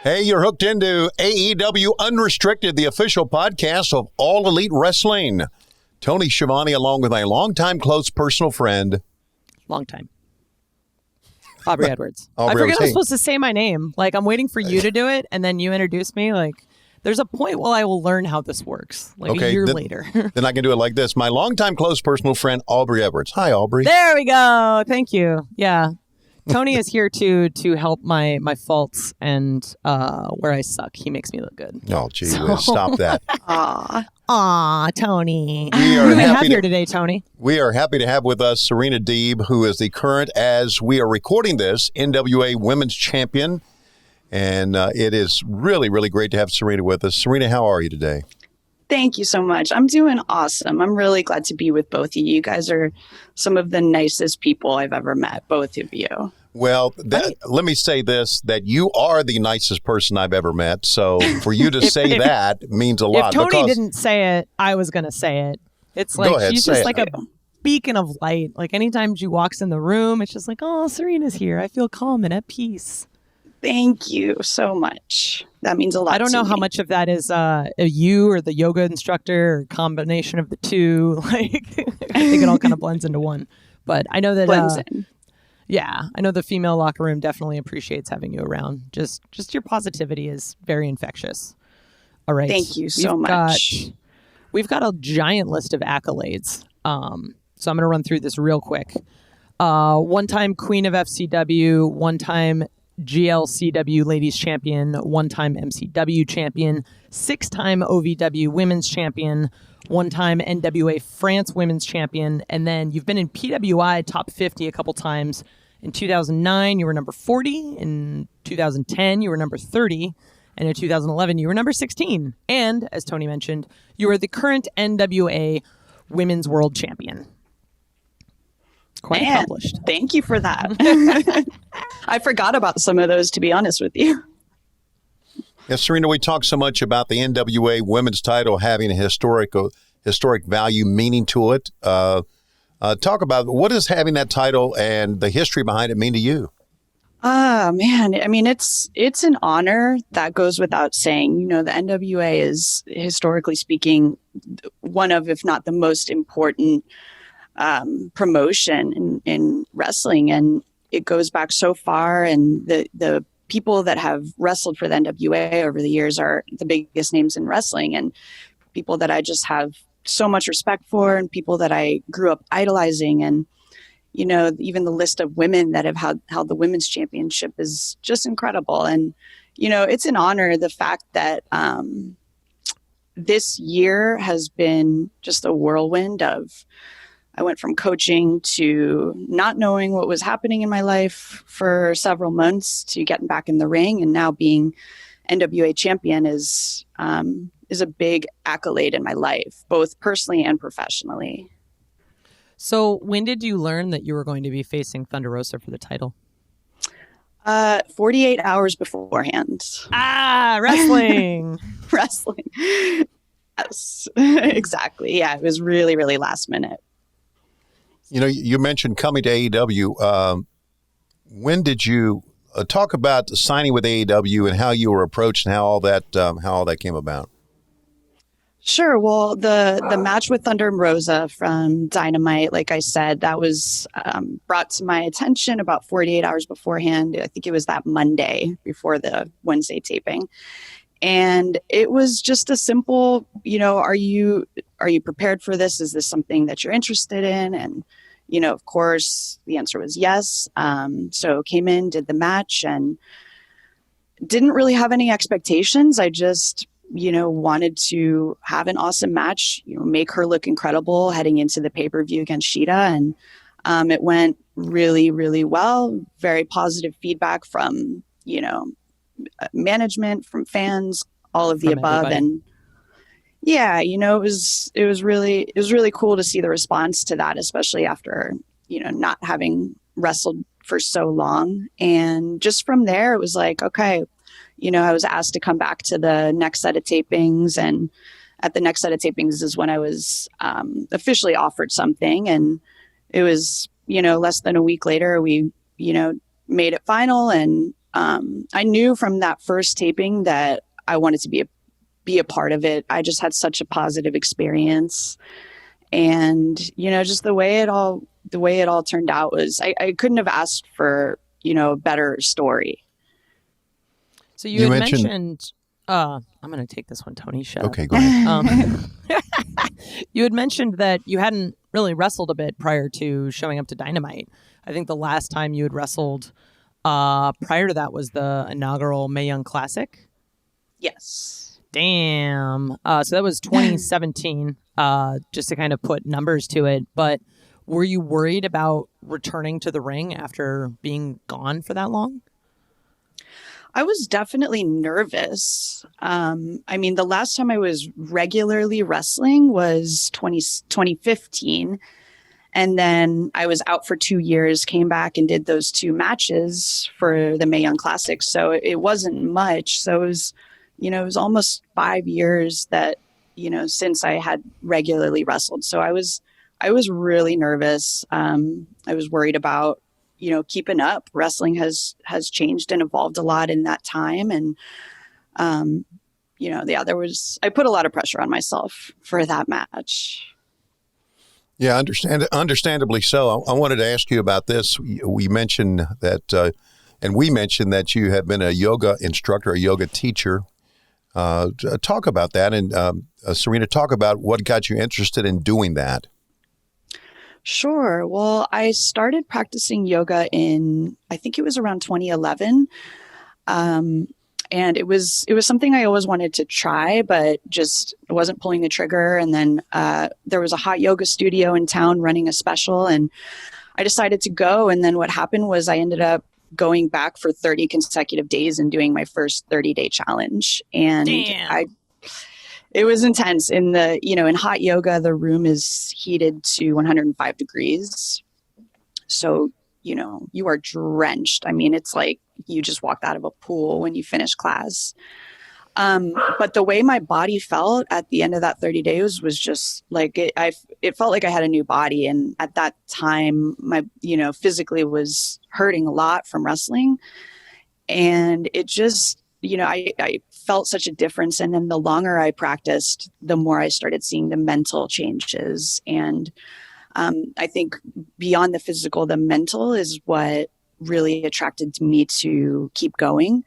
Hey, you're hooked into AEW Unrestricted, the official podcast of All Elite Wrestling. Tony Schiavone, along with my longtime close personal friend. Long time. Aubrey Edwards. Aubrey I forget Edwards. I'm supposed to say my name. Like, I'm waiting for you to do it, and then you introduce me. Like, there's a point where I will learn how this works, like a year later. Then I can do it like this. My longtime close personal friend, Aubrey Edwards. Hi, Aubrey. There we go. Thank you. Yeah. Tony is here to help my faults and where I suck. He makes me look good. Oh, gee whiz. Stop that. Aw, Tony. We are Who do we have happy here today, Tony? We are happy to have with us Serena Deeb, who is the current, as we are recording this, NWA Women's Champion. And it is really, really great to have Serena with us. Serena, how are you today? Thank you so much. I'm doing awesome. I'm really glad to be with both of you. You guys are some of the nicest people I've ever met, both of you. Well, let me say this, that you are the nicest person I've ever met. So for you to say that means a lot. If Tony didn't say it, I was going to say it. It's like she's just like a beacon of light. Like anytime she walks in the room, it's just like, oh, Serena's here. I feel calm and at peace. Thank you so much. That means a lot. I don't know how much of that is you or the yoga instructor or combination of the two. Like, I think it all kind of blends into one. But I know that blends in. Yeah, I know the female locker room definitely appreciates having you around. Just your positivity is very infectious. All right. Thank you so much. We've got a giant list of accolades. So I'm going to run through this real quick. One-time Queen of FCW, one-time GLCW Ladies Champion, one-time MCW Champion, six-time OVW Women's Champion, one-time NWA France Women's Champion, and then you've been in PWI Top 50 a couple times. In 2009, you were number 40. In 2010, you were number 30. And in 2011, you were number 16. And, as Tony mentioned, you are the current NWA Women's World Champion. Quite accomplished. Thank you for that. I forgot about some of those, to be honest with you. Yes, Serena, we talk so much about the NWA women's title having a historic value, meaning to it. Talk about what does having that title and the history behind it mean to you? Man, I mean, it's an honor that goes without saying. You know, the NWA is, historically speaking, one of, if not the most important promotion in wrestling, and it goes back so far, and the people that have wrestled for the NWA over the years are the biggest names in wrestling, and people that I just have so much respect for, and people that I grew up idolizing. And you know, even the list of women that have held the women's championship is just incredible. And you know, it's an honor, the fact that this year has been just a whirlwind of, I went from coaching to not knowing what was happening in my life for several months to getting back in the ring, and now being NWA champion is a big accolade in my life, both personally and professionally. So when did you learn that you were going to be facing Thunder Rosa for the title? 48 hours beforehand. Wrestling. Wrestling. Yes, exactly. Yeah, it was really, really last minute. You know, you mentioned coming to AEW. When did you talk about signing with AEW and how you were approached and how all that came about? Sure. Well, the match with Thunder Rosa from Dynamite, like I said, that was brought to my attention about 48 hours beforehand. I think it was that Monday before the Wednesday taping. And it was just a simple, you know, are you prepared for this? Is this something that you're interested in? And, you know, of course, the answer was yes. So came in, did the match, and didn't really have any expectations. I just, you know, wanted to have an awesome match, you know, make her look incredible heading into the pay-per-view against Sheeta. And it went really, really well. Very positive feedback from, you know, management, from fans, all of the above. Everybody. And yeah, you know, it was really cool to see the response to that, especially after, you know, not having wrestled for so long. And just from there, it was like, okay, you know, I was asked to come back to the next set of tapings, and at the next set of tapings is when I was officially offered something. And it was, you know, less than a week later, we, you know, made it final, and I knew from that first taping that I wanted to be a part of it. I just had such a positive experience, and just the way it all turned out was I couldn't have asked for a better story. So you had mentioned I'm going to take this one, Tony. Shut up. Okay, go ahead. You had mentioned that you hadn't really wrestled a bit prior to showing up to Dynamite. I think the last time you had wrestled prior to that was the inaugural Mae Young Classic. Yes. Damn. So that was 2017, just to kind of put numbers to it. But were you worried about returning to the ring after being gone for that long? I was definitely nervous. I mean, the last time I was regularly wrestling was 2015. And then I was out for 2 years, came back and did those 2 matches for the Mae Young Classic. So it wasn't much. So it was almost 5 years that, since I had regularly wrestled. So I was really nervous. I was worried about, keeping up. Wrestling has changed and evolved a lot in that time. And, I put a lot of pressure on myself for that match. Yeah, understandably so. I wanted to ask you about this. We mentioned that, and we mentioned that you have been a yoga instructor, a yoga teacher. Talk about that. And Serena, talk about what got you interested in doing that. Sure. Well, I started practicing yoga I think it was around 2011. And it was something I always wanted to try, but just wasn't pulling the trigger. And then there was a hot yoga studio in town running a special, and I decided to go. And then what happened was I ended up going back for 30 consecutive days and doing my first 30-day challenge. And it was intense. In hot yoga, the room is heated to 105 degrees. So, you are drenched. I mean, it's like you just walked out of a pool when you finish class. But the way my body felt at the end of that 30 days was just like, it felt like I had a new body. And at that time, my, physically was hurting a lot from wrestling. And it just, I felt such a difference. And then the longer I practiced, the more I started seeing the mental changes. And I think beyond the physical, the mental is what really attracted me to keep going.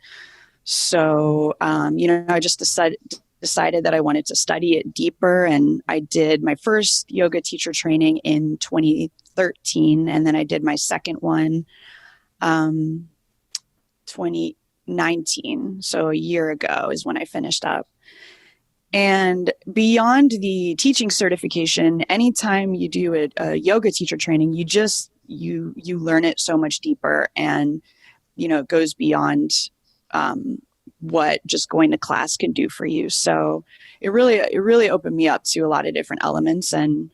So, I just decided that I wanted to study it deeper. And I did my first yoga teacher training in 2013. And then I did my second one 2019. So a year ago is when I finished up. And beyond the teaching certification, anytime you do a yoga teacher training, you learn it so much deeper, and it goes beyond what just going to class can do for you. So it really opened me up to a lot of different elements. And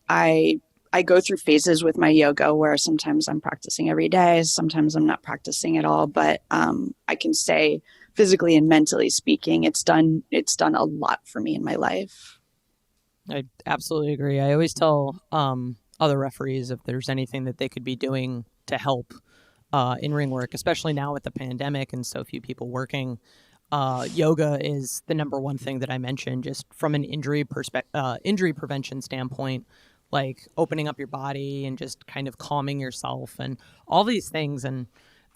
I go through phases with my yoga where sometimes I'm practicing every day, sometimes I'm not practicing at all. But I can say, physically and mentally speaking, it's done a lot for me in my life. I absolutely agree. I always tell other referees if there's anything that they could be doing to help in ring work, especially now with the pandemic and so few people working. Yoga is the number one thing that I mentioned, just from an injury prevention standpoint, like opening up your body and just kind of calming yourself and all these things. And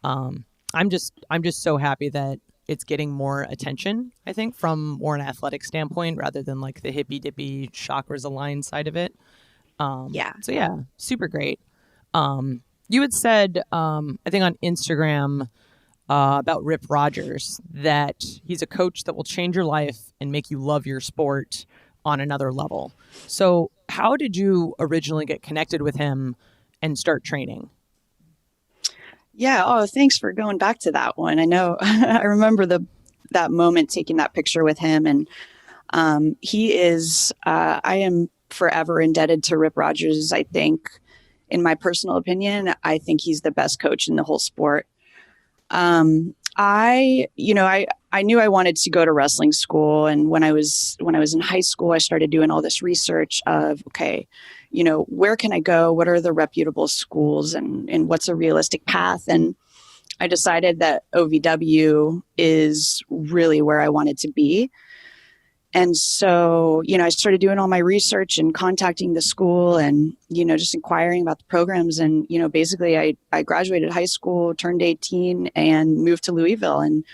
I'm just so happy that it's getting more attention, I think, from more an athletic standpoint rather than like the hippy dippy chakras aligned side of it. So yeah, super great. You had said, I think on Instagram about Rip Rogers, that he's a coach that will change your life and make you love your sport on another level. So how did you originally get connected with him and start training? Yeah. Oh, thanks for going back to that one. I know I remember that moment taking that picture with him. And he is, I am forever indebted to Rip Rogers. I think, in my personal opinion, I think he's the best coach in the whole sport. I knew I wanted to go to wrestling school. And when I was in high school, I started doing all this research of, okay, where can I go? What are the reputable schools and what's a realistic path? And I decided that OVW is really where I wanted to be. And so, I started doing all my research and contacting the school and, just inquiring about the programs. And, basically I graduated high school, turned 18 and moved to Louisville and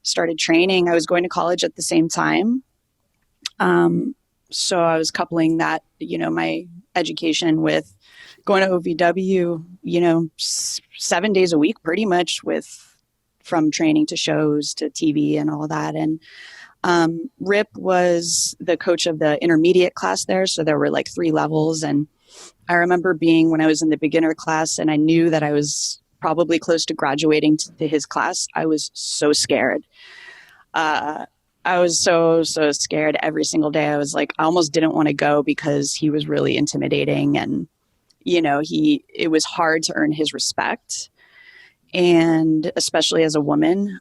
started training. I was going to college at the same time. So I was coupling that, my education with going to OVW, 7 days a week, pretty much from training to shows to TV and all that. And Rip was the coach of the intermediate class there. So there were like 3 levels. And I remember being when I was in the beginner class and I knew that I was probably close to graduating to his class. I was so scared. I was so scared every single day. I was like, I almost didn't want to go because he was really intimidating. And, it was hard to earn his respect. And especially as a woman.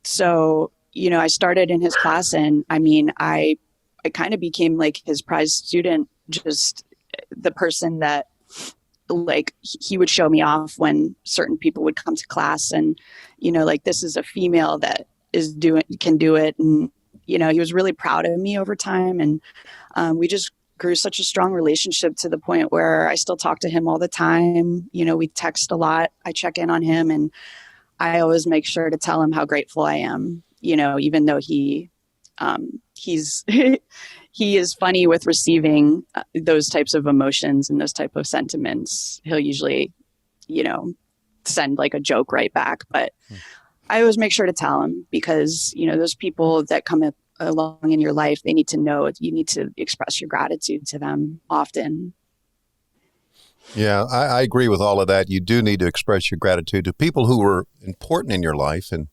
So I started in his class and I kind of became like his prize student, just the person that like he would show me off when certain people would come to class and, like this is a female that can do it. And, he was really proud of me over time. And we just grew such a strong relationship to the point where I still talk to him all the time. We text a lot. I check in on him and I always make sure to tell him how grateful I am. Even though he's he is funny with receiving those types of emotions and those type of sentiments. He'll usually, send like a joke right back. But I always make sure to tell him because, those people that come along in your life, they need to know you need to express your gratitude to them often. Yeah, I agree with all of that. You do need to express your gratitude to people who were important in your life and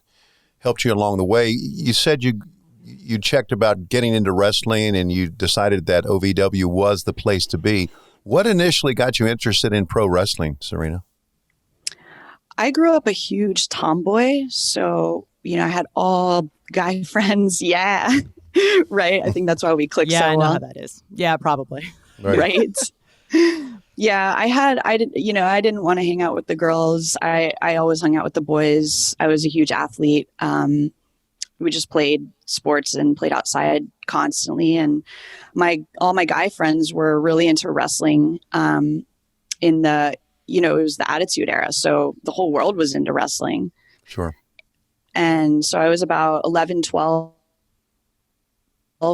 helped you along the way. You said you checked about getting into wrestling and you decided that OVW was the place to be. What initially got you interested in pro wrestling, Serena? I grew up a huge tomboy. So, I had all guy friends. Yeah. Right. I think that's why we clicked so well. Yeah, I know how that is. Yeah, probably. Right. Yeah, I didn't want to hang out with the girls. I always hung out with the boys. I was a huge athlete. We just played sports and played outside constantly. And all my guy friends were really into wrestling in the, it was the Attitude Era. So the whole world was into wrestling. Sure. And so I was about 11, 12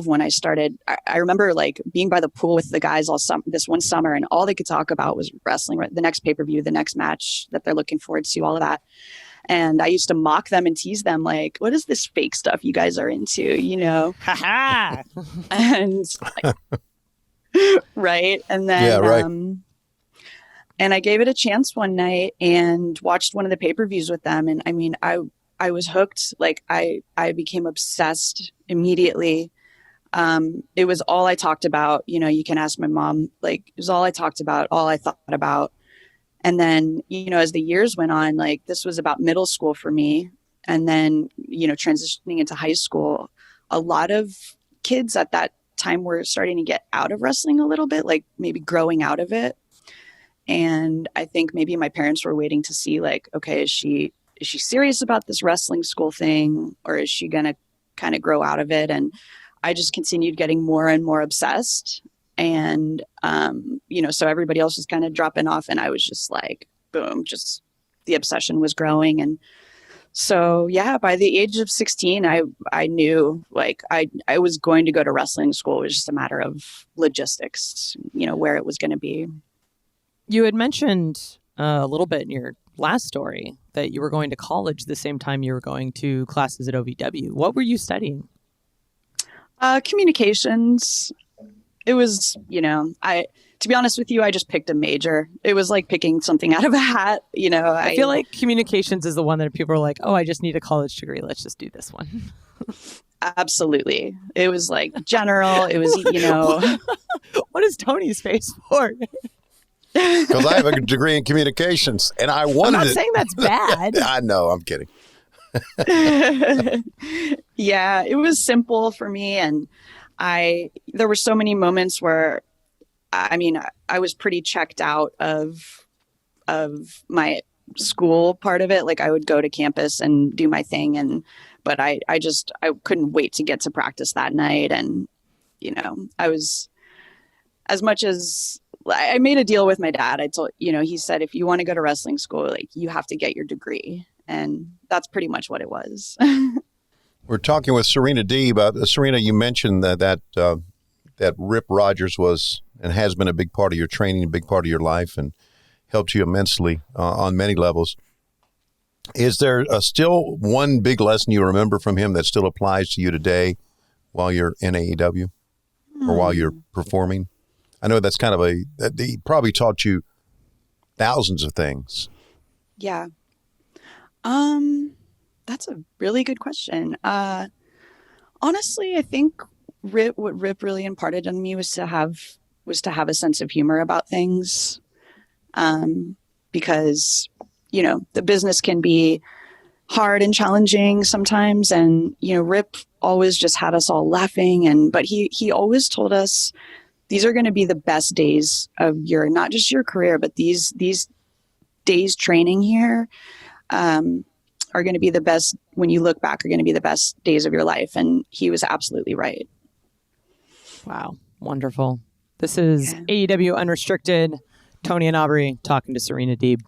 when I started. I remember like being by the pool with the guys this one summer and all they could talk about was wrestling, the next pay-per-view, the next match that they're looking forward to, all of that. And I used to mock them and tease them like, what is this fake stuff you guys are into, Ha and right. And then, yeah, right. And I gave it a chance one night and watched one of the pay-per-views with them. And I was hooked. Like I became obsessed immediately. It was all I talked about. You can ask my mom, like it was all I talked about, all I thought about. And then, as the years went on, like this was about middle school for me. And then, transitioning into high school, a lot of kids at that time were starting to get out of wrestling a little bit, like maybe growing out of it. And I think maybe my parents were waiting to see like, okay, is she serious about this wrestling school thing, or is she going to kind of grow out of it? And I just continued getting more and more obsessed. And, so everybody else was kind of dropping off and I was just like, boom, just the obsession was growing. And so, yeah, by the age of 16, I knew like I was going to go to wrestling school. It was just a matter of logistics, where it was going to be. You had mentioned a little bit in your last story that you were going to college the same time you were going to classes at OVW. What were you studying? Communications. It was, to be honest with you, I just picked a major. It was like picking something out of a hat. I feel like communications is the one that people are like, oh, I just need a college degree. Let's just do this one. Absolutely. It was like general. It was, What is Tony's face for? Because I have a degree in communications and I wanted I'm not saying that's bad. I know, I'm kidding. Yeah, it was simple for me. And there were so many moments where, I was pretty checked out of my school part of it. Like I would go to campus and do my thing. But I couldn't wait to get to practice that night. And, I was, as much as I made a deal with my dad, I told, he said, if you want to go to wrestling school, like you have to get your degree. And that's pretty much what it was. We're talking with Serena Deeb. Serena, you mentioned that Rip Rogers was and has been a big part of your training, a big part of your life, and helped you immensely on many levels. Is there still one big lesson you remember from him that still applies to you today while you're in AEW or while you're performing? I know that's kind of he probably taught you thousands of things. Yeah. That's a really good question. Honestly, I think what Rip really imparted on me was to have a sense of humor about things. Because, the business can be hard and challenging sometimes. And, Rip always just had us all laughing. But he always told us these are going to be the best days of not just your career, but these days training here, are going to be the best, when you look back, are going to be the best days of your life. And he was absolutely right. Wow. Wonderful. This is AEW Unrestricted. Tony and Aubrey talking to Serena Deeb.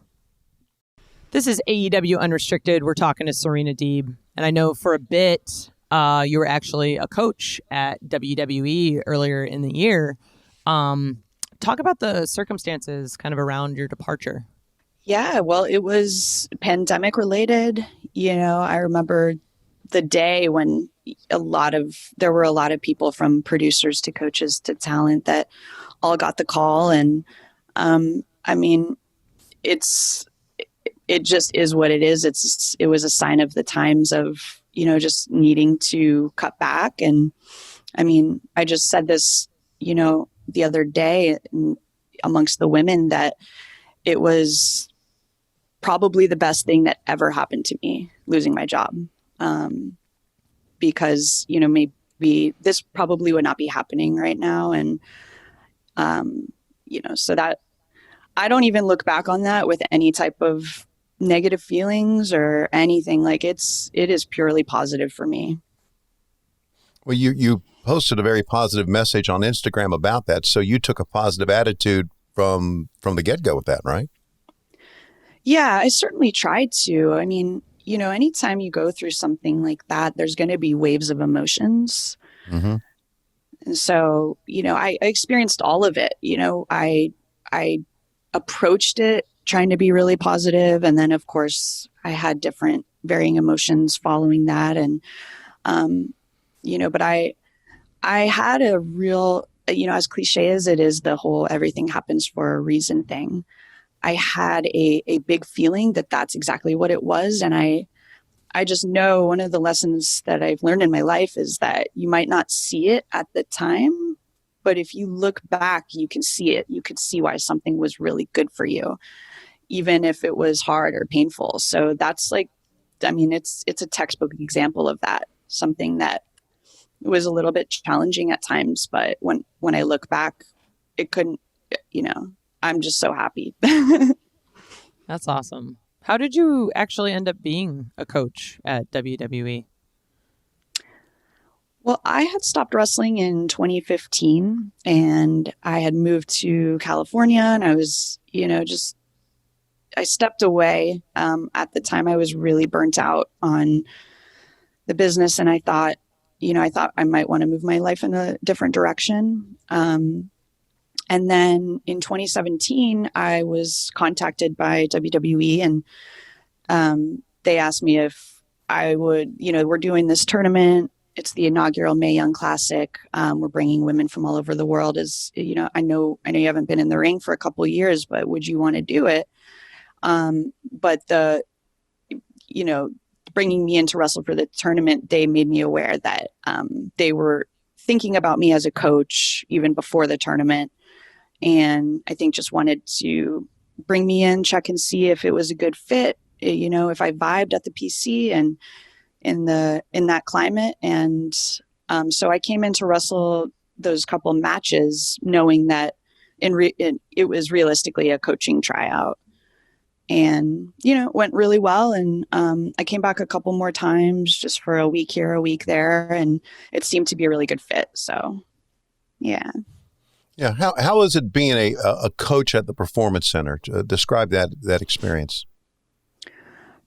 This is AEW Unrestricted. We're talking to Serena Deeb. And I know for a bit, you were actually a coach at WWE earlier in the year. Talk about the circumstances kind of around your departure. Yeah, well, it was pandemic related. I remember the day when there were a lot of people from producers to coaches to talent that all got the call. And it just is what it is. It was a sign of the times of, just needing to cut back. And I just said this, the other day amongst the women that it was probably the best thing that ever happened to me, losing my job. Because, maybe this probably would not be happening right now. And, so that I don't even look back on that with any type of negative feelings or anything. Like it is purely positive for me. Well, you posted a very positive message on Instagram about that. So you took a positive attitude from the get-go with that, right? Yeah, I certainly tried to. Anytime you go through something like that, there's going to be waves of emotions. Mm-hmm. And so, I experienced all of it. I approached it trying to be really positive. And then, of course, I had different varying emotions following that. And, but I had a real, as cliche as it is, the whole everything happens for a reason thing. I had a big feeling that that's exactly what it was. And I just know one of the lessons that I've learned in my life is that you might not see it at the time, but if you look back, you can see it. You could see why something was really good for you, even if it was hard or painful. So that's it's a textbook example of that, something that was a little bit challenging at times. But when I look back, it couldn't, I'm just so happy. That's awesome. How did you actually end up being a coach at WWE? Well, I had stopped wrestling in 2015 and I had moved to California and I was, I stepped away. At the time I was really burnt out on the business and I thought I might want to move my life in a different direction. And then in 2017, I was contacted by WWE and they asked me if I would, we're doing this tournament. It's the inaugural Mae Young Classic. We're bringing women from all over the world. I know you haven't been in the ring for a couple of years, but would you want to do it? But bringing me in to wrestle for the tournament, they made me aware that they were thinking about me as a coach even before the tournament. And I think just wanted to bring me in, check and see if it was a good fit, if I vibed at the PC and in that climate. And so I came in to wrestle those couple matches knowing that it was realistically a coaching tryout. and, you know, it went really well. And I came back a couple more times just for a week here, a week there, and it seemed to be a really good fit. So, yeah. Yeah. How is it being a coach at the Performance Center? Describe that experience.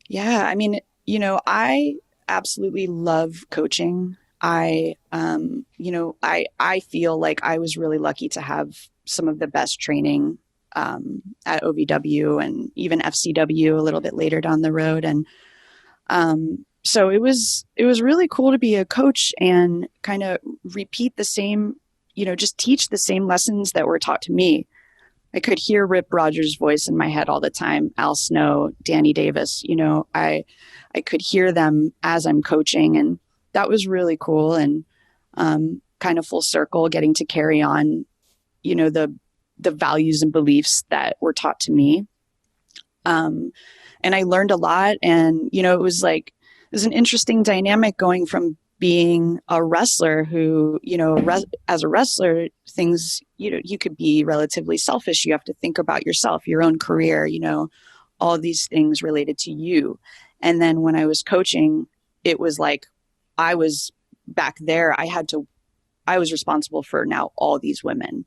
Yeah. I mean, you know, I absolutely love coaching. I feel like I was really lucky to have some of the best training at OVW and even FCW a little bit later down the road. And so it was really cool to be a coach and kind of repeat the same, you know, just teach the same lessons that were taught to me. I could hear Rip Rogers' voice in my head all the time, Al Snow, Danny Davis, you know, I could hear them as I'm coaching, and that was really cool. And kind of full circle, getting to carry on, you know, the values and beliefs that were taught to me. And I learned a lot. And, you know, it was an interesting dynamic going from being a wrestler who, you know, as a wrestler, things, you know, you could be relatively selfish. You have to think about yourself, your own career, you know, all these things related to you. And then when I was coaching, it was like I was back there. I was responsible for now all these women.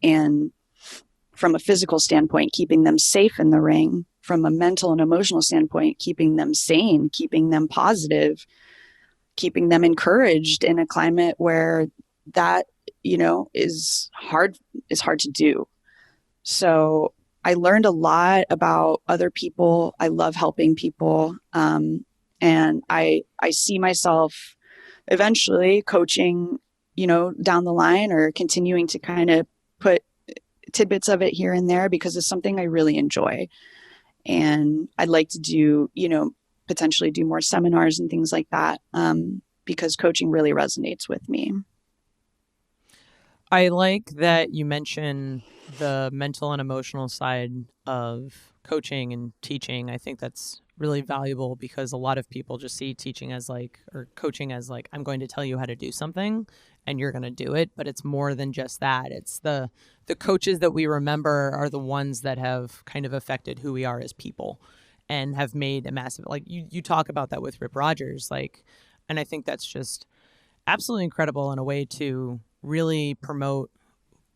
And from a physical standpoint, keeping them safe in the ring, from a mental and emotional standpoint, keeping them sane, keeping them positive, keeping them encouraged in a climate where that, you know, is hard to do. So I learned a lot about other people. I love helping people. And I see myself eventually coaching, you know, down the line, or continuing to kind of put tidbits of it here and there, because it's something I really enjoy. And I'd like to do, you know, potentially do more seminars and things like that, because coaching really resonates with me. I like that you mention the mental and emotional side of coaching and teaching. I think that's really valuable, because a lot of people just see teaching as or coaching as I'm going to tell you how to do something and you're going to do it. But it's more than just that. It's the coaches that we remember are the ones that have kind of affected who we are as people and have made a massive, you talk about that with Rip Rogers, and I think that's just absolutely incredible, in a way to really promote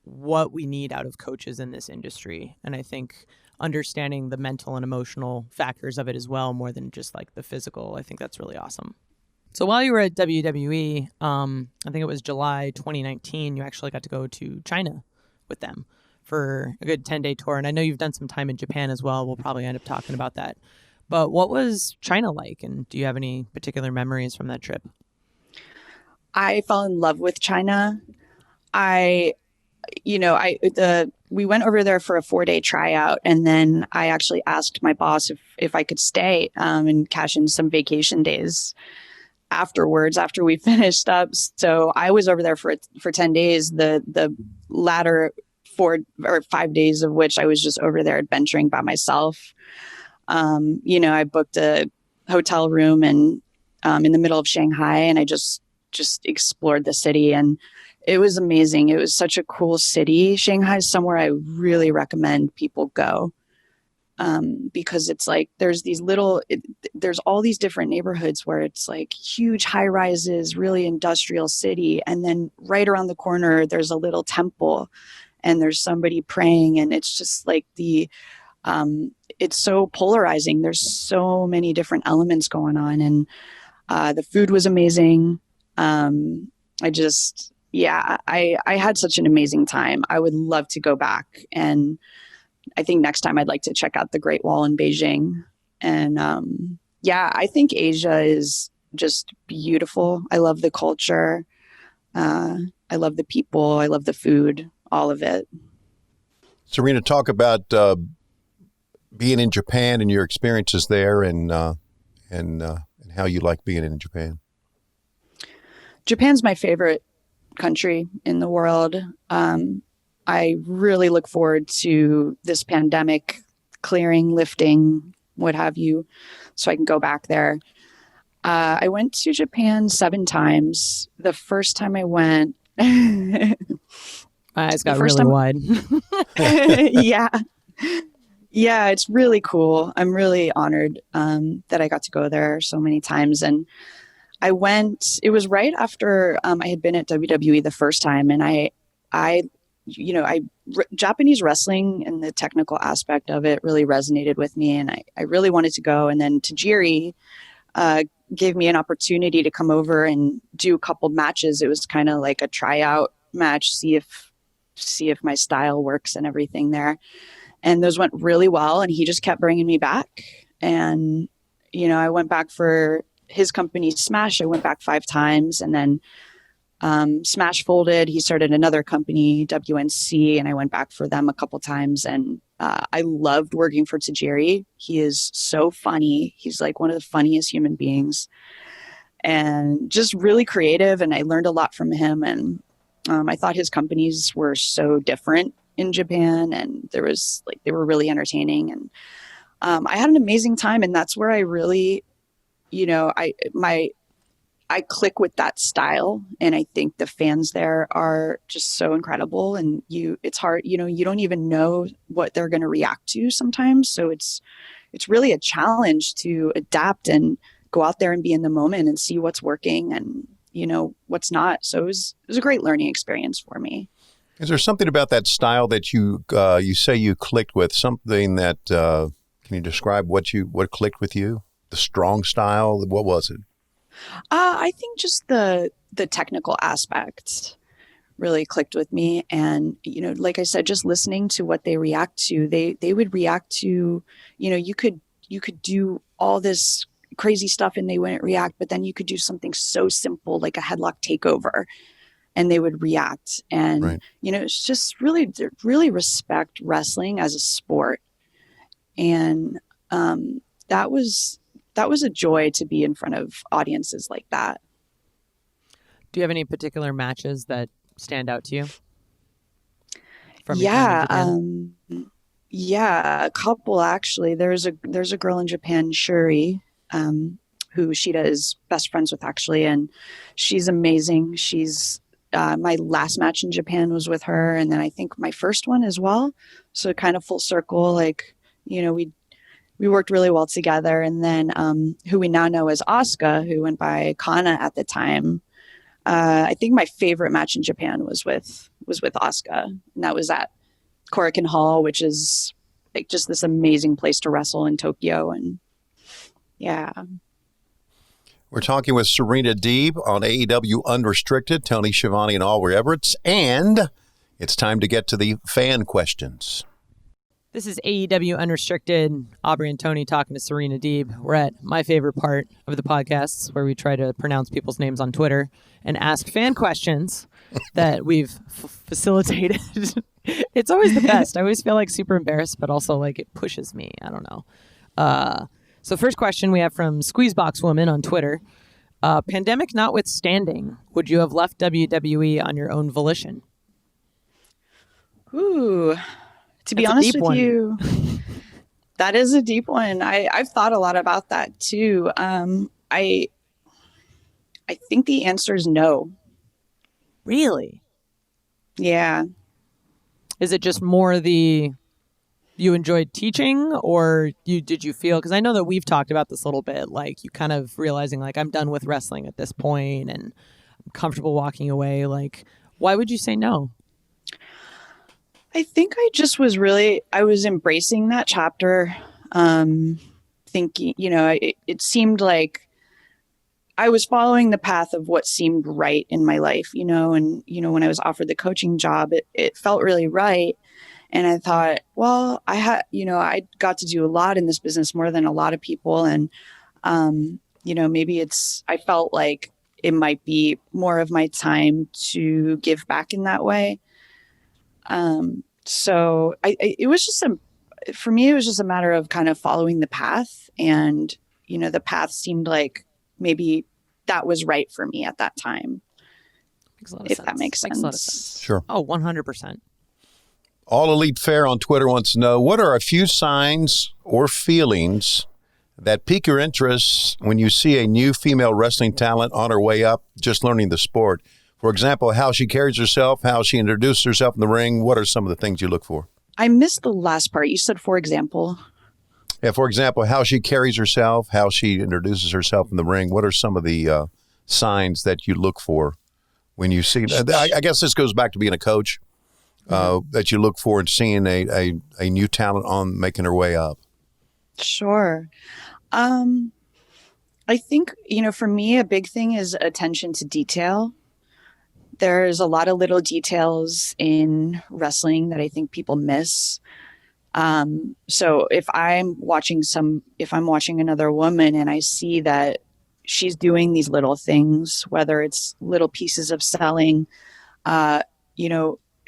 what we need out of coaches in this industry. And I think understanding the mental and emotional factors of it as well, more than just the physical, I think that's really awesome. So while you were at WWE, I think it was July 2019, you actually got to go to China with them for a good 10-day tour. And I know you've done some time in Japan as well. We'll probably end up talking about that. But what was China like? And do you have any particular memories from that trip? I fell in love with China. We went over there for a 4-day tryout, and then I actually asked my boss if I could stay and cash in some vacation days afterwards, after we finished up. So I was over there for 10 days, the latter 4 or 5 days of which I was just over there adventuring by myself. I booked a hotel room and in the middle of Shanghai, and I just explored the city, and it was amazing. It was such a cool city. Shanghai is somewhere I really recommend people go, because it's there's all these different neighborhoods where it's huge high rises, really industrial city. And then right around the corner, there's a little temple and there's somebody praying. And it's just it's so polarizing. There's so many different elements going on. And the food was amazing. I had such an amazing time. I would love to go back. And I think next time I'd like to check out the Great Wall in Beijing. And I think Asia is just beautiful. I love the culture. I love the people. I love the food, all of it. Serena, talk about being in Japan and your experiences there, and how you like being in Japan. Japan's my favorite country in the world. I really look forward to this pandemic clearing, lifting, what have you, so I can go back there. I went to Japan 7 times. The first time I went, my eyes got really wide. Yeah. Yeah, it's really cool. I'm really honored that I got to go there so many times. And it was right after I had been at WWE the first time. And Japanese wrestling and the technical aspect of it really resonated with me. And I really wanted to go. And then Tajiri gave me an opportunity to come over and do a couple matches. It was kind of like a tryout match, see if my style works and everything there. And those went really well. And he just kept bringing me back. And, I went back for his company, Smash. I went back 5 times. And then Smash folded. He started another company, WNC, and I went back for them a couple times. And I loved working for Tajiri. He is so funny. He's like one of the funniest human beings and just really creative. And I learned a lot from him. And I thought his companies were so different in Japan, and they were really entertaining. And I had an amazing time. And that's where I really, I click with that style. And I think the fans there are just so incredible. And it's hard, you don't even know what they're going to react to sometimes. So it's really a challenge to adapt and go out there and be in the moment and see what's working and, what's not. So it was a great learning experience for me. Is there something about that style that you say you clicked with? Something that can you describe what clicked with you? The strong style. What was it? I think just the technical aspects really clicked with me, and like I said, just listening to what they react to. They would react to, you could do all this crazy stuff and they wouldn't react, but then you could do something so simple like a headlock takeover, and they would react. And, right. It's just really respect wrestling as a sport. And that was a joy to be in front of audiences like that. Do you have any particular matches that stand out to you? A couple actually. There's a girl in Japan, Shuri, who Shida is best friends with actually, and she's amazing. She's my last match in Japan was with her, and then I think my first one as well. So kind of full circle, like, we worked really well together. And then who we now know as Asuka, who went by Kana at the time. I think my favorite match in Japan was with Asuka, and that was at Korakuen Hall, which is like just this amazing place to wrestle in Tokyo. And yeah. We're talking with Serena Deeb on AEW Unrestricted, Tony Schiavone and Oliver Everett, and it's time to get to the fan questions. This is AEW Unrestricted. Aubrey and Tony talking to Serena Deeb. We're at my favorite part of the podcasts, where we try to pronounce people's names on Twitter and ask fan questions that we've facilitated. It's always the best. I always feel like super embarrassed, but also like it pushes me. I don't know. So first question we have from Squeezebox Woman on Twitter. Pandemic notwithstanding, would you have left WWE on your own volition? Ooh. To be honest with you, that is a deep one. I've thought a lot about that too. I think the answer is no. Really? Yeah. Is it just more you enjoyed teaching, or did you feel, because I know that we've talked about this a little bit, like you kind of realizing like I'm done with wrestling at this point and I'm comfortable walking away. Like, why would you say no? I think I was embracing that chapter, thinking, it seemed like I was following the path of what seemed right in my life, and, when I was offered the coaching job, it felt really right. And I thought, well, I got to do a lot in this business, more than a lot of people. And, maybe I felt like it might be more of my time to give back in that way. So it was just for me, it was just a matter of kind of following the path, and, the path seemed like maybe that was right for me at that time. Makes a lot of if sense. that makes Makes a lot of sense. sense. Sure. Oh, 100%. All Elite Fair on Twitter wants to know, what are a few signs or feelings that pique your interest when you see a new female wrestling talent on her way up, just learning the sport? For example, how she carries herself, how she introduces herself in the ring. What are some of the things you look for? I missed the last part. You said, for example. Yeah, for example, how she carries herself, how she introduces herself in the ring. What are some of the signs that you look for when you see? I guess this goes back to being a coach, that you look for and seeing a new talent on making her way up. Sure. I think, for me, a big thing is attention to detail. There's a lot of little details in wrestling that I think people miss. So if I'm watching another woman and I see that she's doing these little things, whether it's little pieces of selling,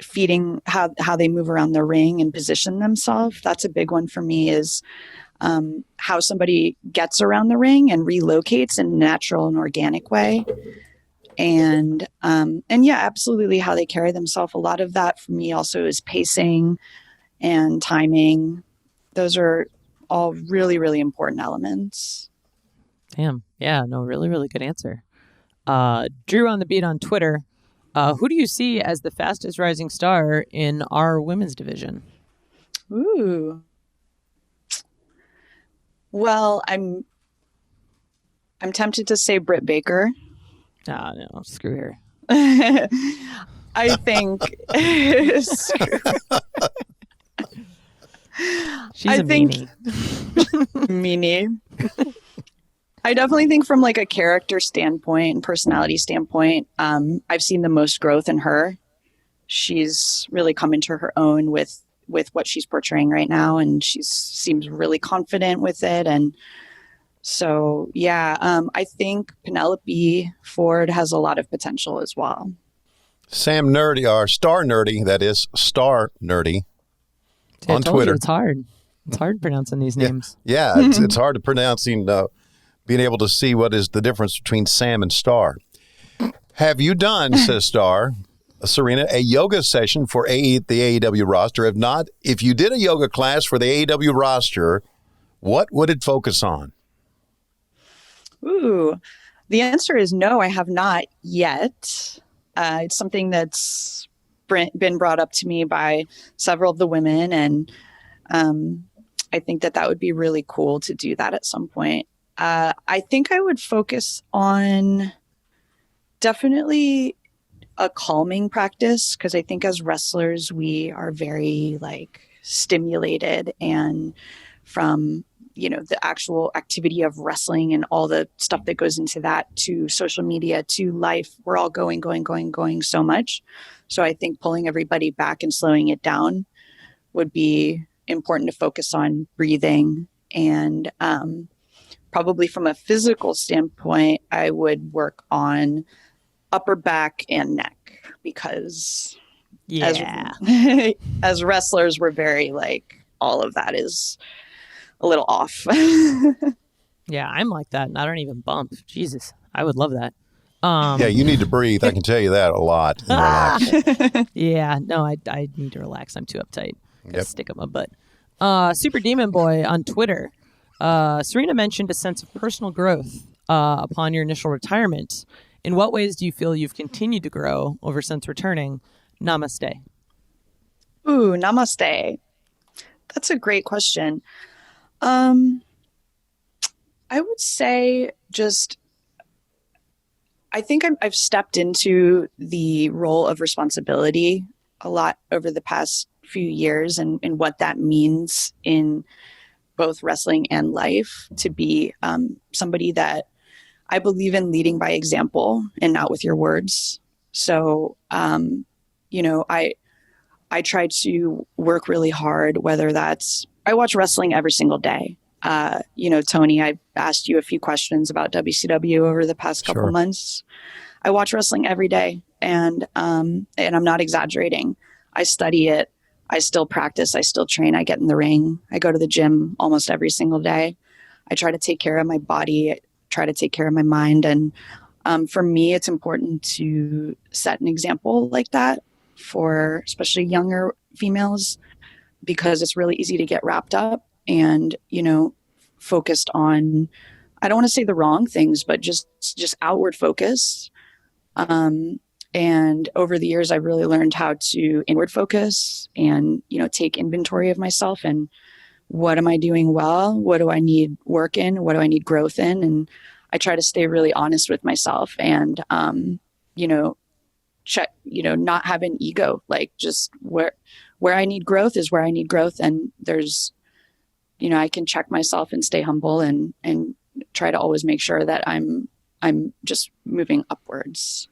feeding, how they move around the ring and position themselves, that's a big one for me, is how somebody gets around the ring and relocates in a natural and organic way. And yeah, absolutely, how they carry themselves. A lot of that for me also is pacing and timing. Those are all really, really important elements. Damn. Yeah, no, really, really good answer. Drew on the Beat on Twitter. Who do you see as the fastest rising star in our women's division? Ooh. Well, I'm tempted to say Britt Baker. Ah, no, screw her. I think she's a meanie. Meanie. I definitely think from like a character standpoint and personality standpoint, I've seen the most growth in her. She's really come into her own with what she's portraying right now, and she seems really confident with it. And so, yeah, I think Penelope Ford has a lot of potential as well. Sam Nerdy, or Star Nerdy, that is Star Nerdy, on Twitter. It's hard. It's hard pronouncing these names. Yeah, it's hard to pronouncing, being able to see what is the difference between Sam and Star. Have you done, says Star, Serena, a yoga session for the AEW roster? If not, if you did a yoga class for the AEW roster, what would it focus on? Ooh, the answer is no, I have not yet. It's something that's been brought up to me by several of the women, and I think that would be really cool to do that at some point. I think I would focus on definitely a calming practice, because I think as wrestlers, we are very stimulated, and from the actual activity of wrestling and all the stuff that goes into that, to social media, to life, we're all going so much. So I think pulling everybody back and slowing it down would be important to focus on. Breathing, and probably from a physical standpoint, I would work on upper back and neck, because as wrestlers, we're very all of that is a little off. Yeah, I'm like that, and I don't even bump. Jesus, I would love that. Yeah, you need to breathe. I can tell you that a lot. Yeah, no, I need to relax. I'm too uptight. Yep. Stick up my butt. Super Demon Boy on Twitter. Serena mentioned a sense of personal growth upon your initial retirement. In what ways do you feel you've continued to grow over since returning? Namaste. Ooh, namaste. That's a great question. I would say I think I've stepped into the role of responsibility a lot over the past few years, and what that means in both wrestling and life, to be somebody that I believe in leading by example and not with your words. So, I try to work really hard, whether that's, I watch wrestling every single day. Tony, I asked you a few questions about WCW over the past couple months. I watch wrestling every day, and I'm not exaggerating. I study it. I still practice. I still train. I get in the ring. I go to the gym almost every single day. I try to take care of my body. I try to take care of my mind. And for me, it's important to set an example like that for especially younger females, because it's really easy to get wrapped up and, focused on, I don't want to say the wrong things, but just outward focus. And over the years, I've really learned how to inward focus and, take inventory of myself and what am I doing well? What do I need work in? What do I need growth in? And I try to stay really honest with myself and, check, not have an ego, like just where I need growth is where I need growth. And there's, I can check myself and stay humble and try to always make sure that I'm just moving upwards.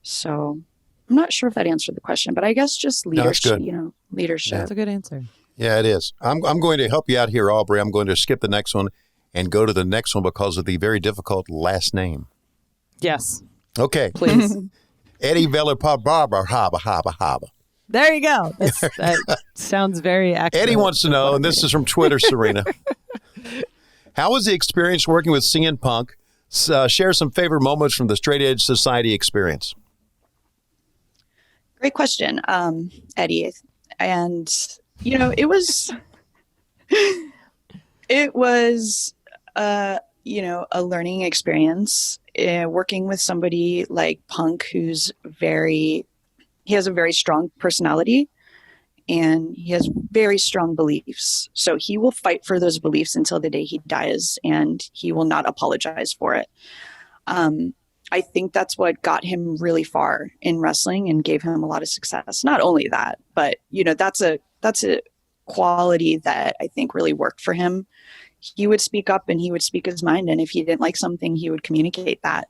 So I'm not sure if that answered the question, but I guess just leadership, leadership. That's a good answer. Yeah, it is. I'm going to help you out here, Aubrey. I'm going to skip the next one and go to the next one because of the very difficult last name. Yes. Okay. Please. Eddie Vellerpar Haba. There you go. That sounds very accurate. Eddie wants to know, and this is from Twitter, Serena. How was the experience working with CM Punk? Share some favorite moments from the Straight Edge Society experience. Great question, Eddie. And, it was a learning experience working with somebody like Punk, he has a very strong personality and he has very strong beliefs. So he will fight for those beliefs until the day he dies and he will not apologize for it. I think that's what got him really far in wrestling and gave him a lot of success. Not only that, but that's a quality that I think really worked for him. He would speak up and he would speak his mind. And if he didn't like something, he would communicate that.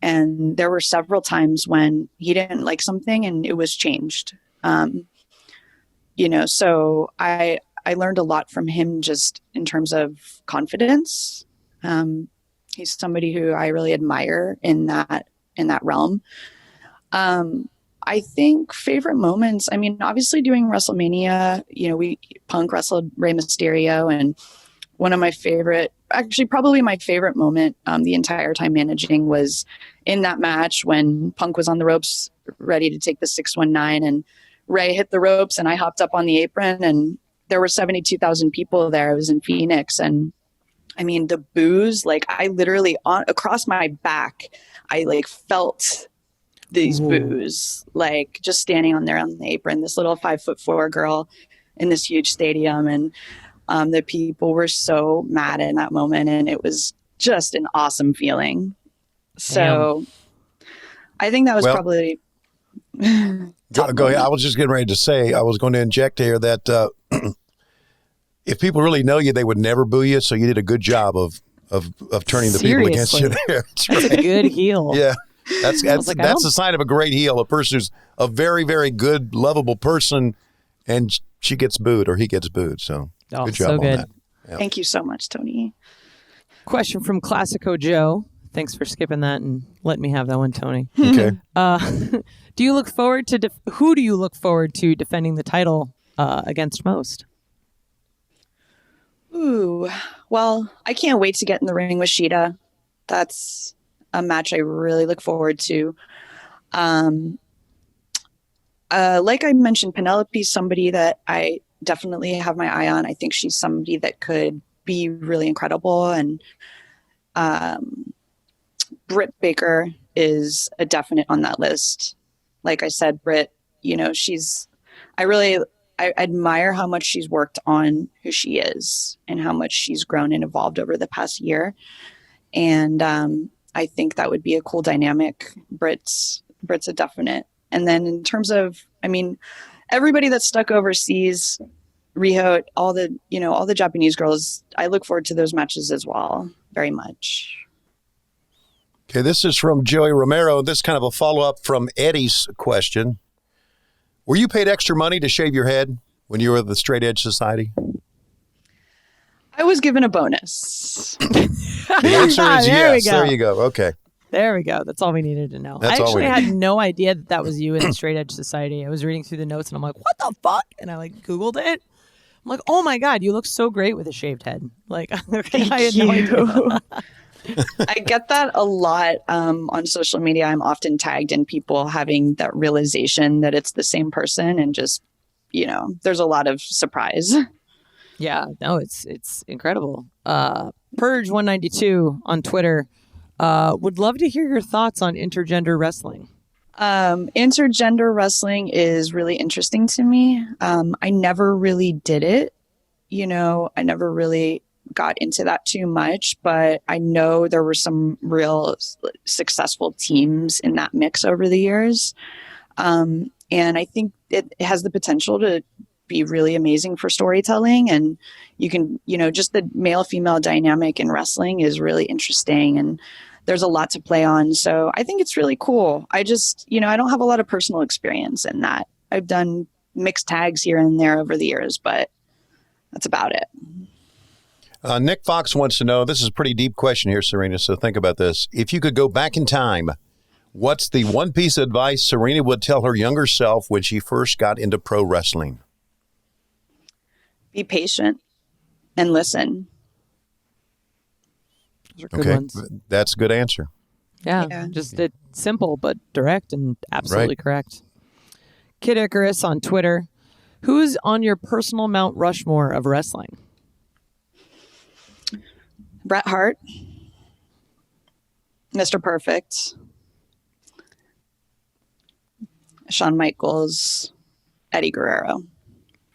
And there were several times when he didn't like something and it was changed. So I learned a lot from him just in terms of confidence. He's somebody who I really admire in that realm. I think favorite moments, obviously doing WrestleMania, Punk wrestled Rey Mysterio, and probably my favorite moment the entire time managing was in that match when Punk was on the ropes ready to take the 619 and Rey hit the ropes and I hopped up on the apron and there were 72,000 people there. I was in Phoenix and the boos, I literally across my back, I felt these boos, just standing on there on the apron, this little 5'4" girl in this huge stadium. And the people were so mad in that moment. And it was just an awesome feeling. So I think that was probably. Go ahead. I was just getting ready to say, I was going to inject here that if people really know you, they would never boo you. So you did a good job of turning the people against you there. That's right. That's a good heel. Yeah. That's a sign of a great heel, a person who's a very, very good, lovable person, and she gets booed or he gets booed. So good job on that. Yeah. Thank you so much, Tony. Question from Classico Joe. Thanks for skipping that and letting me have that one, Tony. Okay. Do you look forward to who do you look forward to defending the title against most? Ooh, well, I can't wait to get in the ring with Shida. That's a match I really look forward to. Like I mentioned, Penelope's somebody that I definitely have my eye on. I think she's somebody that could be really incredible. And Britt Baker is a definite on that list. Like I said, Britt, I admire how much she's worked on who she is and how much she's grown and evolved over the past year. And I think that would be a cool dynamic. Britt's a definite. And then in terms of, everybody that's stuck overseas, Riho, all the Japanese girls, I look forward to those matches as well, very much. Okay, this is from Joey Romero. This is kind of a follow-up from Eddie's question. Were you paid extra money to shave your head when you were at the Straight Edge Society? I was given a bonus. The answer is yes. There you go. Okay. There we go. That's all we needed to know. That's I actually had no idea that was you in the Straight Edge Society. I was reading through the notes and I'm like, what the fuck? And I Googled it. I'm like, oh my God, you look so great with a shaved head. I had no idea. I get that a lot on social media. I'm often tagged in people having that realization that it's the same person and just, there's a lot of surprise. Yeah, no, it's incredible. Purge192 on Twitter would love to hear your thoughts on intergender wrestling. Intergender wrestling is really interesting to me. I never really did it. I never really got into that too much, but I know there were some real successful teams in that mix over the years. And I think it has the potential to be really amazing for storytelling. And you can, just the male-female dynamic in wrestling is really interesting. And there's a lot to play on. So I think it's really cool. I just, I don't have a lot of personal experience in that. I've done mixed tags here and there over the years, but that's about it. Nick Fox wants to know, this is a pretty deep question here, Serena, so think about this. If you could go back in time, what's the one piece of advice Serena would tell her younger self when she first got into pro wrestling? Be patient and listen. Those are good ones. That's a good answer. Yeah. Just simple but direct and absolutely correct. Kid Icarus on Twitter. Who's on your personal Mount Rushmore of wrestling? Bret Hart, Mr. Perfect, Shawn Michaels, Eddie Guerrero.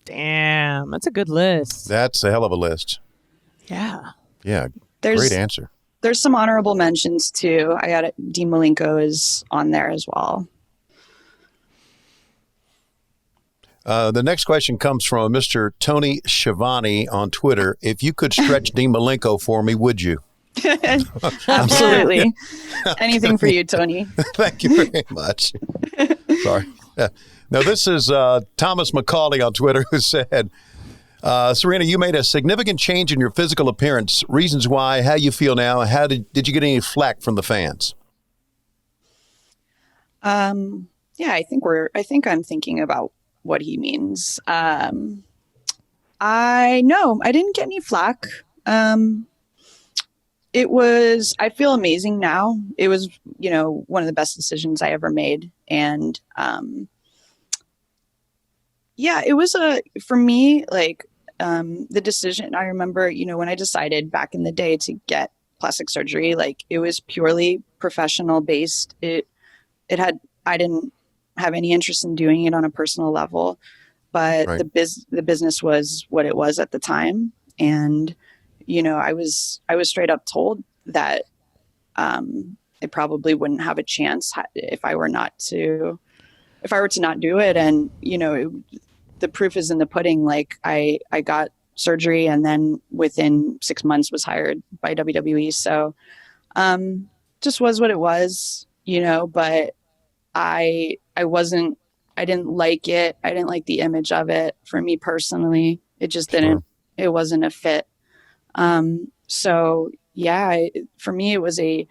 Damn, that's a good list. That's a hell of a list. Yeah. Yeah, great answer. There's some honorable mentions too. I got it. Dean Malenko is on there as well. The next question comes from Mr. Tony Schiavone on Twitter. If you could stretch Dean Malenko for me, would you? Absolutely. Anything for you, Tony. Thank you very much. Sorry. Now, this is Thomas McCauley on Twitter who said, Serena, you made a significant change in your physical appearance. Reasons why, how you feel now, how did you get any flack from the fans? Yeah, I think I'm thinking about what he means. I didn't get any flack. I feel amazing now. It was, one of the best decisions I ever made. And, it was for me, the decision, I remember, when I decided back in the day to get plastic surgery, it was purely professional based. I didn't have any interest in doing it on a personal level, but right. the business was what it was at the time. And, I was straight up told that, it probably wouldn't have a chance if I were to not do it. And, the proof is in the pudding. I got surgery and then within 6 months was hired by WWE. So, just was what it was, but I didn't like it. I didn't like the image of it for me personally. It just it wasn't a fit. So yeah, for me, it was a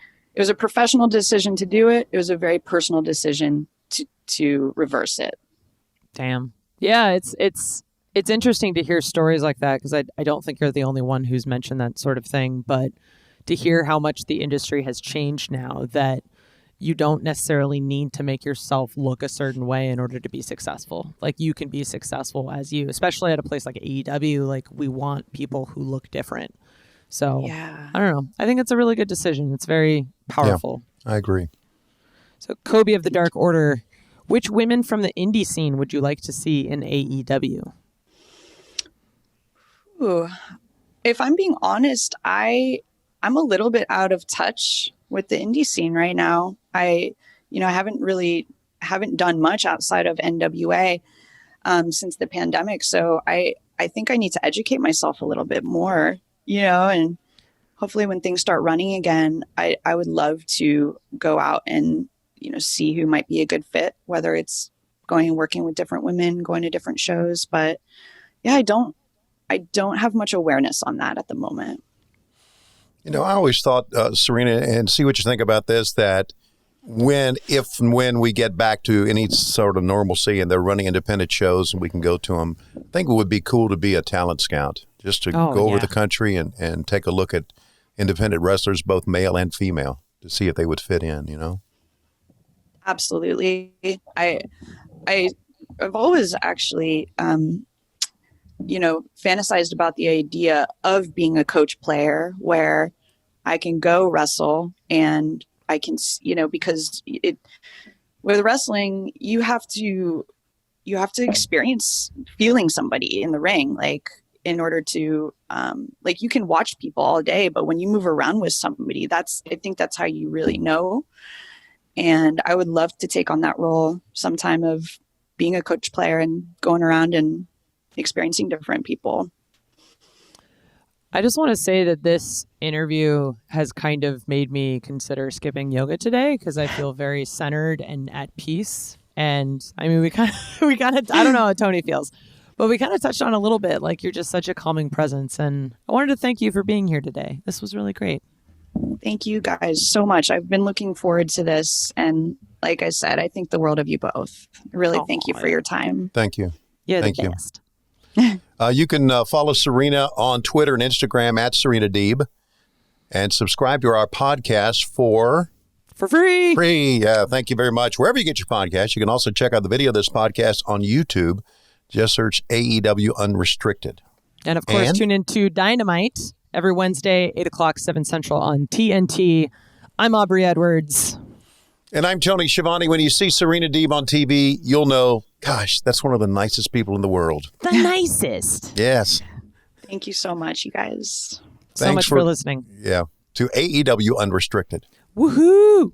professional decision to do it. It was a very personal decision to reverse it. Damn. Yeah. It's interesting to hear stories like that, because I don't think you're the only one who's mentioned that sort of thing, but to hear how much the industry has changed now, that you don't necessarily need to make yourself look a certain way in order to be successful. You can be successful as you, especially at a place like AEW. We want people who look different. So yeah. I don't know. I think it's a really good decision. It's very powerful. Yeah, I agree. So Kobe of the Dark Order, which women from the indie scene would you like to see in AEW? Ooh, if I'm being honest, I'm a little bit out of touch with the indie scene right now. I haven't done much outside of NWA since the pandemic. So I think I need to educate myself a little bit more, and hopefully when things start running again, I would love to go out and, see who might be a good fit, whether it's going and working with different women, going to different shows. But yeah, I don't have much awareness on that at the moment. I always thought, Serena, and see what you think about this, that if and when we get back to any sort of normalcy and they're running independent shows and we can go to them, I think it would be cool to be a talent scout, just to go over the country and take a look at independent wrestlers, both male and female, to see if they would fit in, Absolutely. I've always actually, fantasized about the idea of being a coach player where I can go wrestle and I can, because with wrestling, you have to experience feeling somebody in the ring, like in order to like you can watch people all day, but when you move around with somebody, I think that's how you really know. And I would love to take on that role sometime of being a coach player and going around and experiencing different people. I just want to say that this interview has kind of made me consider skipping yoga today because I feel very centered and at peace. And I mean, we kind of, I don't know how Tony feels, but we kind of touched on a little bit, like you're just such a calming presence. And I wanted to thank you for being here today. This was really great. Thank you guys so much. I've been looking forward to this. And like I said, I think the world of you both. Really, thank you for your time. Thank you. Yeah, thank the best. You can follow Serena on Twitter and Instagram at Serena Deeb, and subscribe to our podcast for free. Yeah, thank you very much. Wherever you get your podcast, you can also check out the video of this podcast on YouTube. Just search AEW Unrestricted. And of course, tune into Dynamite every Wednesday, 8 o'clock, 7 Central on TNT. I'm Aubrey Edwards. And I'm Tony Schiavone. When you see Serena Deeb on TV, you'll know, gosh, that's one of the nicest people in the world. The nicest. Yes. Thank you so much, you guys. So much for listening. Yeah. To AEW Unrestricted. Woohoo!